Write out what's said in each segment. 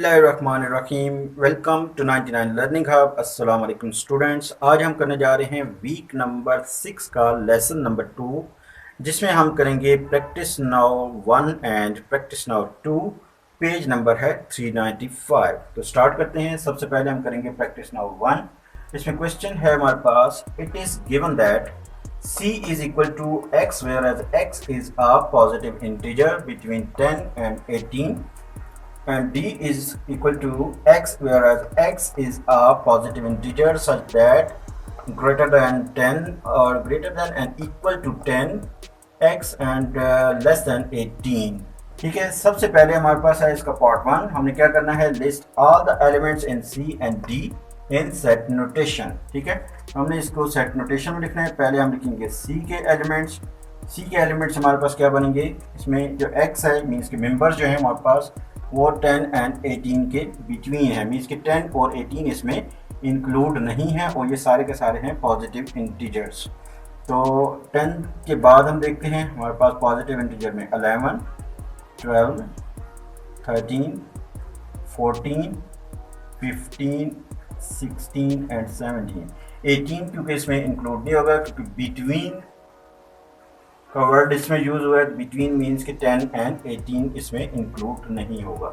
बिस्मिल्लाहिर्रहमानिर्रहीम। Welcome to 99 learning hub. अस्सलाम वालेकुम स्टूडेंट्स। आज हम करने जा रहे हैं वीक नंबर 6 का लेसन नंबर 2, जिसमें हम करेंगे practice now 1 and practice now 2। Page number है 395। तो स्टार्ट करते हैं। सबसे पहले हम करेंगे प्रैक्टिस नाउ 1। इसमें क्वेश्चन है हमारे पास, it is given that c is equal to x whereas x is a positive integer between 10 and 18 and d is equal to x whereas x is a positive integer such that greater than 10 or greater than and equal to 10 x and less than 18। ठीक है, सबसे पहले हमारे पास है इसका part 1। हमने क्या करना है, list all the elements in c and d in set notation. ठीक है, हमने इसको सेट नोटेशन में लिखना है। पहले हम लिखेंगे सी के एलिमेंट्स हमारे पास क्या बनेंगे, इसमें जो x है मीन्स के मेंबर्स जो है हमारे पास वो 10 एंड 18 के बिटवीन है, मीन्स के 10 और 18 इसमें इंक्लूड नहीं है और ये सारे के सारे हैं पॉजिटिव इंटीजर्स। तो 10 के बाद हम देखते हैं हमारे पास पॉजिटिव इंटीजर में 11, 12, 13, 14, 15, 16 एंड 17। 18 क्योंकि इसमें इंक्लूड नहीं होगा क्योंकि बिटवीन का वर्ड इसमें यूज हुआ है। बिटवीन मीन्स के 10 एंड 18 इसमें इंक्लूड नहीं होगा।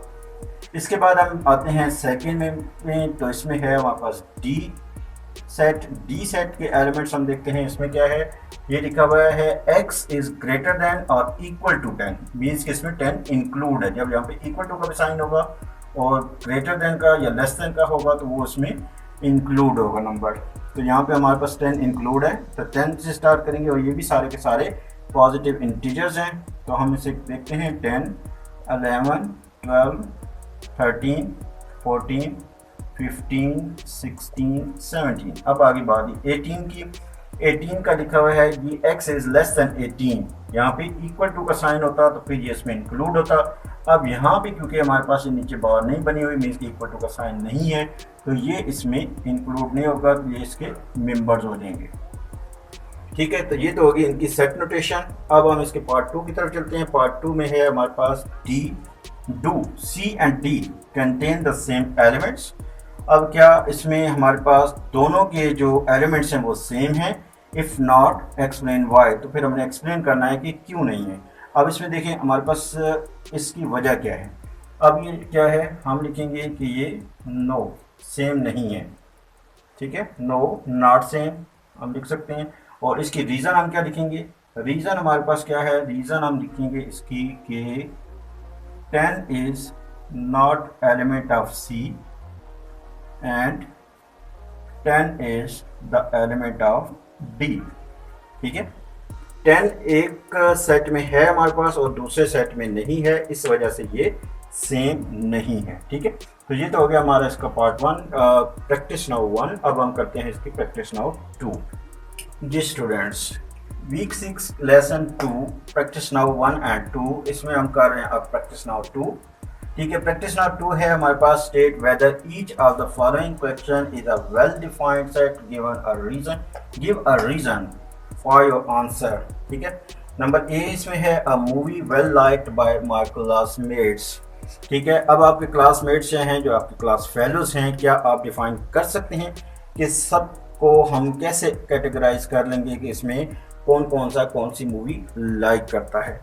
इसके बाद हम आते हैं सेकंड में, तो इसमें है हमारे पास डी सेट के एलिमेंट्स हम देखते हैं। इसमें क्या है, ये लिखा हुआ है x इज ग्रेटर देन और इक्वल टू 10, मीन्स कि इसमें 10 इंक्लूड है। जब यहाँ पे इक्वल टू का भी साइन होगा और ग्रेटर देन का या लेस देन का होगा तो वो उसमें इंक्लूड होगा नंबर। तो यहाँ पे हमारे पास 10 इंक्लूड है, तो 10 से स्टार्ट करेंगे और ये भी सारे के सारे पॉजिटिव इंटीजर्स हैं। तो हम इसे देखते हैं 10, 11, 12, 13, 14, 15, 16, 17। अब आगे बात 18 की। 18 का लिखा हुआ है ये x इज लेस देन 18, यहाँ पे इक्वल टू का साइन होता तो फिर ये इसमें इंक्लूड होता। अब यहाँ पे क्योंकि हमारे पास ये नीचे बार नहीं बनी हुई, मीन्स कि इक्वल टू का साइन नहीं है, तो ये इसमें इंक्लूड नहीं होगा, तो ये इसके मेंबर्स हो जाएंगे। ठीक है, तो ये तो होगी इनकी सेट नोटेशन। अब हम इसके पार्ट 2 की तरफ चलते हैं। पार्ट 2 में है हमारे पास do C and D contain the same elements. अब क्या इसमें हमारे पास दोनों के जो एलिमेंट्स हैं वो सेम हैं, इफ़ नॉट एक्सप्लेन वाई, तो फिर हमने एक्सप्लेन करना है कि क्यों नहीं है। अब इसमें देखें हमारे पास इसकी वजह क्या है। अब ये क्या है, हम लिखेंगे कि ये नो सेम नहीं है। ठीक है, नो नॉट सेम हम लिख सकते हैं। और इसकी रीज़न हम क्या लिखेंगे, रीज़न हमारे पास क्या है, रीज़न हम लिखेंगे इसकी कि 10 is not element of C and 10 is the element of D. ठीक है, 10 एक सेट में है हमारे पास और दूसरे सेट में नहीं है, इस वजह से ये सेम नहीं है। ठीक है, तो ये तो हो गया हमारा इसका पार्ट 1 प्रैक्टिस नाउ 1। अब हम करते हैं इसकी प्रैक्टिस नाउ 2। जी students, week 6 lesson 2 practice now 1 and 2, इसमें हम कर रहे हैं अब प्रैक्टिस नाउ 2। ठीक है, प्रैक्टिस नाउ 2 है हमारे पास, state whether each of the following question is a well defined set, give a reason for your answer. ठीक है, नंबर ए इसमें है a movie well liked by my classmates. ठीक है, अब आपके क्लासमेट्स हैं जो आपके क्लास फेलोज हैं, क्या आप डिफाइन कर सकते हैं कि सबको हम कैसे कैटेगराइज कर लेंगे कि इसमें कौन सी मूवी लाइक करता है,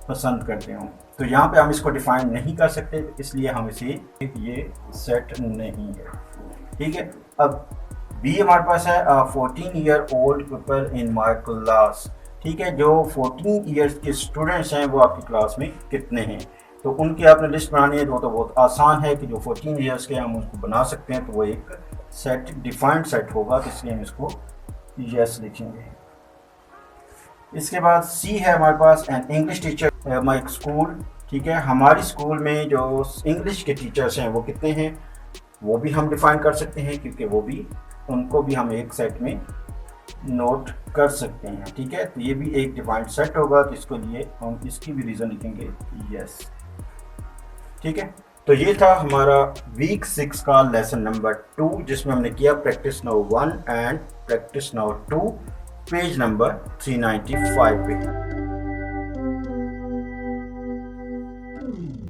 पसंद करते हो। तो यहाँ पे हम इसको डिफाइन नहीं कर सकते, इसलिए हम इसे ये सेट नहीं है। ठीक है, अब बी हमारे पास है 14 year old people in my class. ठीक है, जो 14 ईयर्स के स्टूडेंट्स हैं वो आपकी क्लास में कितने हैं, तो उनकी आपने लिस्ट बनानी है। तो बहुत आसान है कि जो 14 ईयर्स के हम उसको बना सकते हैं, तो वो एक सेट डिफाइंड सेट होगा, तो इसलिए हम इसको यस लिखेंगे। इसके बाद सी है हमारे पास an English teacher my school. ठीक है, हमारी स्कूल में जो इंग्लिश के टीचर्स हैं वो कितने हैं, वो भी हम डिफाइन कर सकते हैं क्योंकि उनको भी हम एक सेट में नोट कर सकते हैं। ठीक है, तो ये भी एक डिफाइंड सेट होगा, तो इसके लिए हम इसकी भी रीज़न लिखेंगे यस। ठीक है, तो ये था हमारा वीक 6 का लेसन नंबर 2, जिसमें हमने किया practice now 1 and practice now 2, page number 395 पे।